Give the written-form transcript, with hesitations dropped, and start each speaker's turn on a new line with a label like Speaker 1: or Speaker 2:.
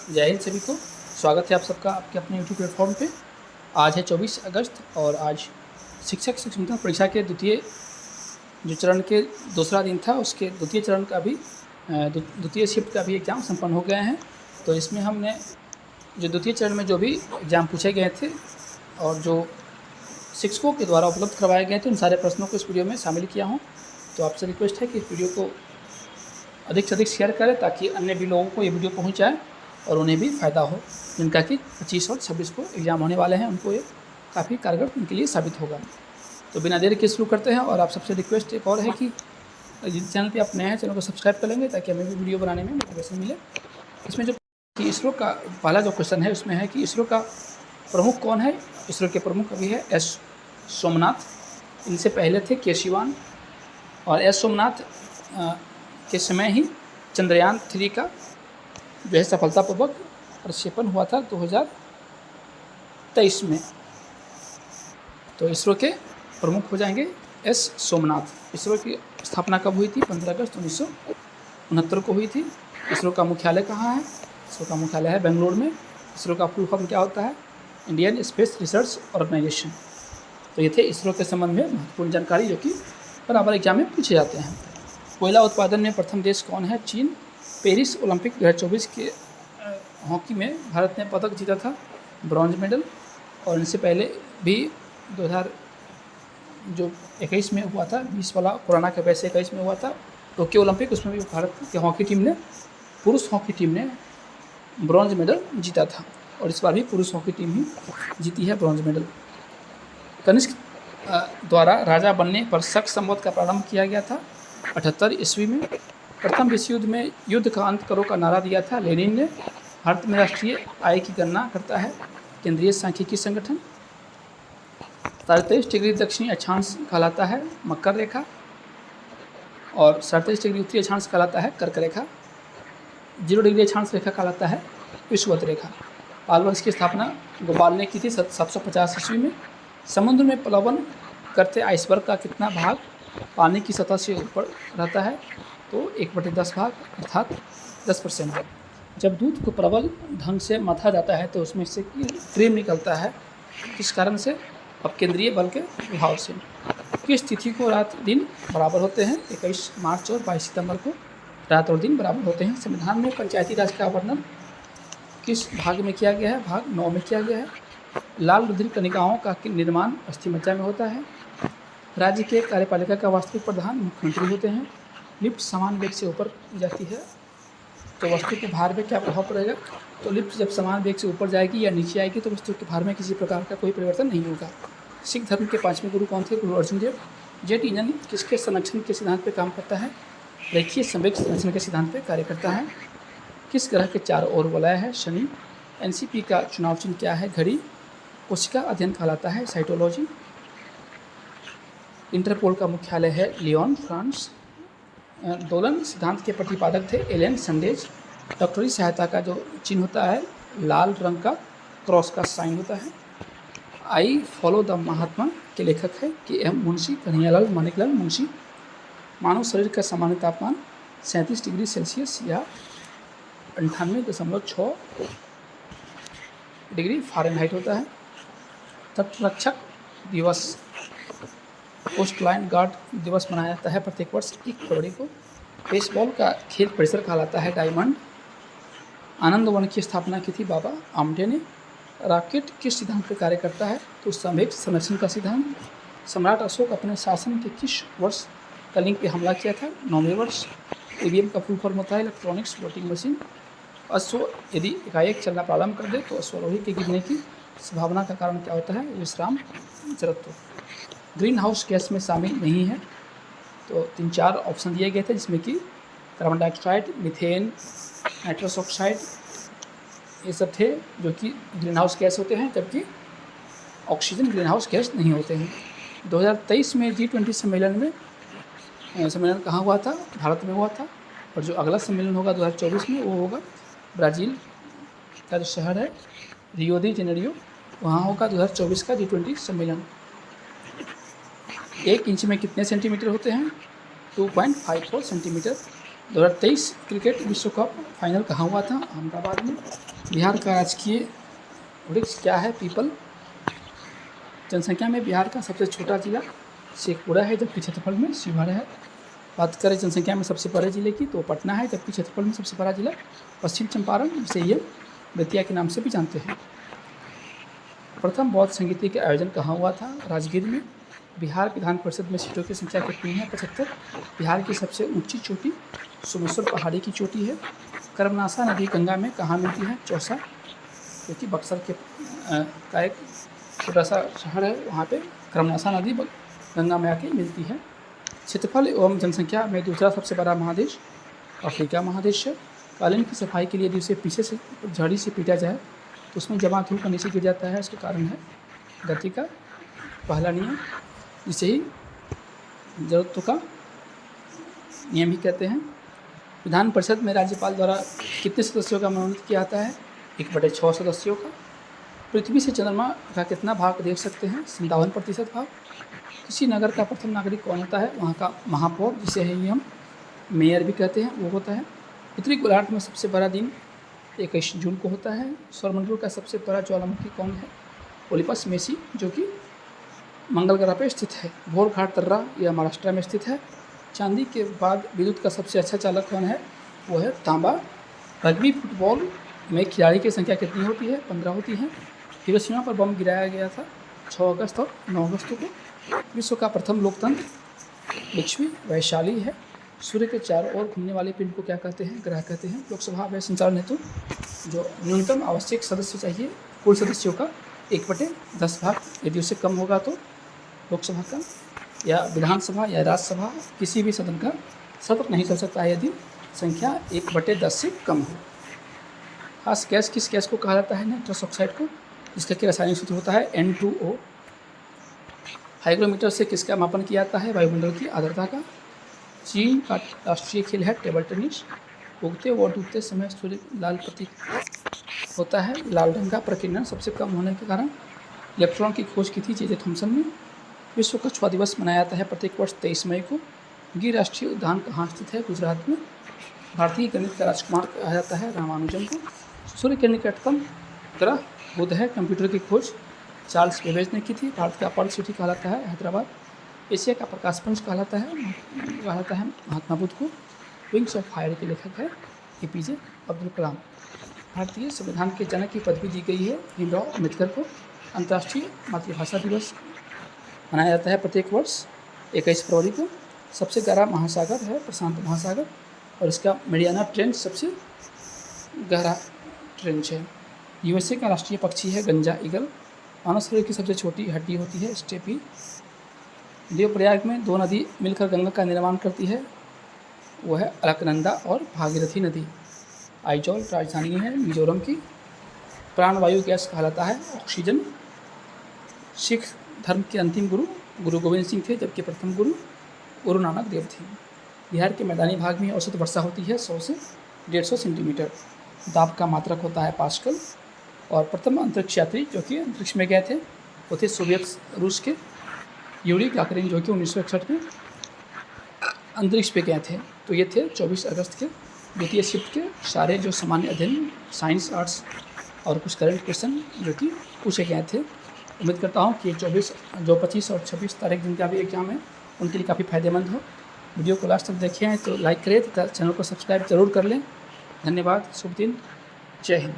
Speaker 1: जय हिंद सभी को। स्वागत है आप सबका आपके अपने यूट्यूब प्लेटफॉर्म पे। आज है 24 अगस्त और आज शिक्षक शिक्षणता परीक्षा के द्वितीय जो चरण के दूसरा दिन था उसके द्वितीय चरण का भी द्वितीय शिफ्ट का भी एग्ज़ाम संपन्न हो गए हैं। तो इसमें हमने जो द्वितीय चरण में जो भी एग्ज़ाम पूछे गए थे और जो शिक्षकों के द्वारा उपलब्ध करवाए गए थे उन सारे प्रश्नों को इस वीडियो में शामिल किया हूँ। तो आपसे रिक्वेस्ट है कि इस वीडियो को अधिक से अधिक शेयर करें ताकि अन्य भी लोगों को ये वीडियो पहुँच जाए और उन्हें भी फ़ायदा हो, जिनका कि 25 और 26 को एग्ज़ाम होने वाले हैं, उनको ये काफ़ी कारगर उनके लिए साबित होगा। तो बिना देर के शुरू करते हैं। और आप सबसे रिक्वेस्ट एक और है कि जिस चैनल पे आप नए हैं चैनल को सब्सक्राइब कर लेंगे ताकि हमें भी वीडियो बनाने में मोटिवेशन मिले। इसमें जो कि इसरो का पहला जो क्वेश्चन है उसमें है कि इसरो का प्रमुख कौन है। इसरो के प्रमुख अभी है एस सोमनाथ। इनसे पहले थे के सिवान और एस सोमनाथ के समय ही चंद्रयान 3 का जो है सफलतापूर्वक प्रक्षेपण हुआ था 2023 में। तो इसरो के प्रमुख हो जाएंगे एस सोमनाथ। इसरो की स्थापना कब हुई थी? 15 अगस्त 1969 को हुई थी। इसरो का मुख्यालय कहाँ है? इसरो का मुख्यालय है बेंगलुरु में। इसरो का फुल फॉर्म क्या होता है? Indian space research organisation. तो ये थे इसरो के संबंध में महत्वपूर्ण जानकारी जो कि बराबर एग्जाम में पूछे जाते हैं। कोयला उत्पादन में प्रथम देश कौन है? चीन। पेरिस ओलंपिक 2024 के हॉकी में भारत ने पदक जीता था, ब्रॉन्ज मेडल। और इनसे पहले भी 2021 में हुआ था, 20 वाला कोरोना के वजह से 21 में हुआ था टोक्यो ओलंपिक। उसमें भी भारत की हॉकी टीम ने पुरुष हॉकी टीम ने ब्रॉन्ज मेडल जीता था और इस बार भी पुरुष हॉकी टीम ही जीती है ब्रॉन्ज मेडल। कनिष्क द्वारा राजा बनने पर शक संवत का प्रारंभ किया गया था 78 ईस्वी में। प्रथम विश्व युद्ध में युद्ध का अंत करो का नारा दिया था लेनिन ने। भारत में राष्ट्रीय आय की गणना करता है केंद्रीय सांख्यिकी संगठन। 37 डिग्री दक्षिणी अक्षांश कहलाता है मकर रेखा और 37 डिग्री उत्तरी अक्षांश कहलाता है कर्क रेखा। 0 डिग्री अक्षांश रेखा कहलाता है विषुवत रेखा। पाल वंश की स्थापना गोपाल ने की थी 750 ईस्वी में। समुद्र में प्लवन करते आइसबर्ग का कितना भाग पानी की सतह से ऊपर रहता है? तो 1/10 भाग अर्थात 10%। जब दूध को प्रबल ढंग से मथा जाता है तो उसमें से क्रीम निकलता है, किस कारण से? अपकेंद्रीय बल के प्रभाव से। किस तिथि को रात दिन बराबर होते हैं? 21 मार्च और 22 सितंबर को रात और दिन बराबर होते हैं। संविधान में पंचायती राज का वर्णन किस भाग में किया गया है? भाग 9 में किया गया है। लाल रुधिर कणिकाओं का निर्माण अस्थिमज्जा में होता है। राज्य के कार्यपालिका का वास्तविक प्रधान मुख्यमंत्री होते हैं। लिफ्ट समान वेग से ऊपर जाती है तो वस्तु के भार में क्या प्रभाव पड़ेगा? तो लिफ्ट जब समान वेग से ऊपर जाएगी या नीचे आएगी तो वस्तु के भार में किसी प्रकार का कोई परिवर्तन नहीं होगा। सिख धर्म के 5वें गुरु कौन थे? गुरु अर्जुन देव। जेट इंजन किसके संरक्षण के सिद्धांत पर काम करता है? रेखीय संवेग संरक्षण के सिद्धांत पर कार्य करता है। किस ग्रह के 4 ओर वलय है? शनि। एनसीपी का चुनाव चिन्ह क्या है? घड़ी। कोशिका अध्ययन कहलाता है साइटोलॉजी। इंटरपोल का मुख्यालय है लियोन, फ्रांस। दोलन सिद्धांत के प्रतिपादक थे एलन संडेज। डॉक्टरी सहायता का जो चिन्ह होता है लाल रंग का क्रॉस का साइन होता है। आई फॉलो द महात्मा के लेखक है के एम मुंशी, कन्हैयालाल मानिकलाल मुंशी। मानव शरीर का सामान्य तापमान 37 डिग्री सेल्सियस या 98.6 डिग्री फ़ारेनहाइट होता है। तटरक्षक दिवस कोस्ट लाइन गार्ड दिवस मनाया जाता है प्रत्येक वर्ष 1 फरवरी को। बेसबॉल का खेल परिसर कहलाता है डायमंड। आनंद वन की स्थापना की थी बाबा आमटे ने। रॉकेट किस सिद्धांत पर कार्य करता है? तो संवेग संरक्षण का सिद्धांत। सम्राट अशोक अपने शासन के किस वर्ष कलिंग पे हमला किया था? 9वें वर्ष। ईवीएम का फुल फॉर्म होता है इलेक्ट्रॉनिक्स वोटिंग मशीन। अश्व यदि एकाएक चलना प्रारंभ कर दे तो अश्वारोही के गिरने की संभावना का कारण क्या होता है? विश्राम जड़त्व। ग्रीन हाउस गैस में शामिल नहीं है तो 3-4 ऑप्शन दिए गए थे जिसमें कि carbon dioxide, methane, nitrous oxide ये सब थे जो कि ग्रीन हाउस गैस होते हैं, जबकि ऑक्सीजन ग्रीन हाउस गैस नहीं होते हैं। 2023 में G20 सम्मेलन कहाँ हुआ था? भारत में हुआ था। और जो अगला सम्मेलन होगा 2024 में वो होगा ब्राज़ील का जो शहर है रियो दी जेनेरियो, वहाँ होगा 2024 का G20 सम्मेलन। 1 इंच में कितने सेंटीमीटर होते हैं? 2.54 सेंटीमीटर। 2023 क्रिकेट विश्व कप फाइनल कहाँ हुआ था? अहमदाबाद में। बिहार का राजकीय वृक्ष क्या है? पीपल। जनसंख्या में बिहार का सबसे छोटा जिला शेखपुरा है, जबकि क्षेत्रफल में शिवहर है। बात करें जनसंख्या में सबसे बड़े जिले की तो पटना है, जबकि क्षेत्रफल में सबसे बड़ा जिला पश्चिम चंपारण, जिसे ये बेतिया के नाम से भी जानते हैं। प्रथम बौद्ध संगीति के आयोजन कहाँ हुआ था? राजगीर में। बिहार विधान परिषद में सीटों की संख्या कितनी है? 75। बिहार की सबसे ऊंची चोटी सोमेश्वर पहाड़ी की चोटी है। कर्मनाशा नदी गंगा में कहाँ मिलती है? चौसा, जो कि बक्सर के का एक छोटा सा शहर है, वहाँ पे कर्मनाशा नदी गंगा में आके मिलती है। क्षेत्रफल एवं जनसंख्या में दूसरा सबसे बड़ा महादेश अफ्रीका महादेश है। कालीन की सफाई के लिए यदि उसे पीछे से झाड़ी से पीटा जाए तो उसमें जमा धूल का नीचे गिर जाता है। उसका कारण है गति का पहला नियम, जिसे ही जरूरतों का नियम ही कहते हैं। विधान परिषद में राज्यपाल द्वारा कितने सदस्यों का मनोनीत किया जाता है? 1/6 सदस्यों का। पृथ्वी से चंद्रमा का कितना भाग देख सकते हैं? 57% भाग। किसी नगर का प्रथम नागरिक कौन होता है? वहाँ का महापौर, जिसे ही हम मेयर भी कहते हैं, वो होता है। उत्तरी गोलार्ध में सबसे बड़ा दिन 21 जून को होता है। सौरमंडल का सबसे बड़ा ज्वालामुखी कौन है? ओलिपस मेसी, जो कि मंगल ग्रह पर स्थित है। भोर घाट तर्रा, यह महाराष्ट्र में स्थित है। चांदी के बाद विद्युत का सबसे अच्छा चालक कौन है? वो है तांबा। रग्बी फुटबॉल में खिलाड़ी की संख्या कितनी होती है? 15 होती है। हिरोशिमा पर बम गिराया गया था 6 अगस्त और 9 अगस्त को। विश्व का प्रथम लोकतंत्र लिच्छवी वैशाली है। सूर्य के चारों ओर घूमने वाले पिंड को क्या कहते हैं? ग्रह कहते हैं। लोकसभा व्यय संचालन हेतु जो न्यूनतम आवश्यक सदस्य चाहिए, कुल सदस्यों का 1/10 भाग, यदि उससे कम होगा तो लोकसभा का या विधानसभा या राज्यसभा किसी भी सदन का सत्र नहीं चल सकता है यदि संख्या 1/10 से कम हो। खास गैस किस गैस को कहा जाता है? नाइट्रस ऑक्साइड को, जिसका कि रासायनिक सूत्र होता है N2O। हाइग्रोमीटर से किसका मापन किया जाता है? वायुमंडल की आर्द्रता का। चीन का राष्ट्रीय खेल है टेबल टेनिस। उगते व डूबते समय सूर्य लाल प्रतीक होता है। लाल रंग का प्रकीर्णन सबसे कम होने के कारण इलेक्ट्रॉन की खोज की थी J.J. थॉमसन ने। विश्व कछुआ दिवस मनाया जाता है प्रत्येक वर्ष 23 मई को। गिर राष्ट्रीय उद्यान कहाँ स्थित है? गुजरात में। भारतीय गणित का राजकुमार कहा जाता है रामानुजन को। सूर्य के निकटतम ग्रह बुध है। कंप्यूटर की खोज चार्ल्स बेबेज ने की थी। भारत का पर्ल सिटी कहलाता है हैदराबाद। एशिया का प्रकाश पंच कहलाता है महात्मा बुद्ध को। विंग्स ऑफ फायर के लेखक है APJ अब्दुल कलाम। भारतीय संविधान के जनक की पदवी दी गई है भीमराव अम्बेडकर को। अंतर्राष्ट्रीय मातृभाषा दिवस मनाया जाता है प्रत्येक वर्ष 21 फरवरी को। सबसे गहरा महासागर है प्रशांत महासागर, और इसका मेरियाना ट्रेंच सबसे गहरा ट्रेंच है। USA का राष्ट्रीय पक्षी है गंजा ईगल। मानव शरीर की सबसे छोटी हड्डी होती है स्टेपी। देवप्रयाग में 2 नदी मिलकर गंगा का निर्माण करती है, वो है अलकनंदा और भागीरथी नदी। आइजॉल राजधानी है मिजोरम की। प्राणवायु गैस कहलाता है ऑक्सीजन। सिख धर्म के अंतिम गुरु गोविंद सिंह थे, जबकि प्रथम गुरु नानक देव थे। बिहार के मैदानी भाग में औसत वर्षा होती है 100 से 150 सेंटीमीटर। दाब का मात्रक होता है पास्कल। और प्रथम अंतरिक्ष यात्री जो कि अंतरिक्ष में गए थे वो थे सोवियत रूस के यूरी गागरिन, जो कि 1961 में अंतरिक्ष पे गए थे। तो ये थे 24 अगस्त के द्वितीय शिफ्ट के सारे जो सामान्य अध्ययन, साइंस, आर्ट्स और कुछ करंट क्वेश्चन जो कि पूछे गए थे। उम्मीद करता हूँ कि 25 और 26 तारीख दिन का भी एग्जाम है उनके लिए काफ़ी फ़ायदेमंद हो। वीडियो को लास्ट तक देखें तो लाइक करें तथा चैनल को सब्सक्राइब जरूर कर लें। धन्यवाद। शुभ दिन। जय हिंद।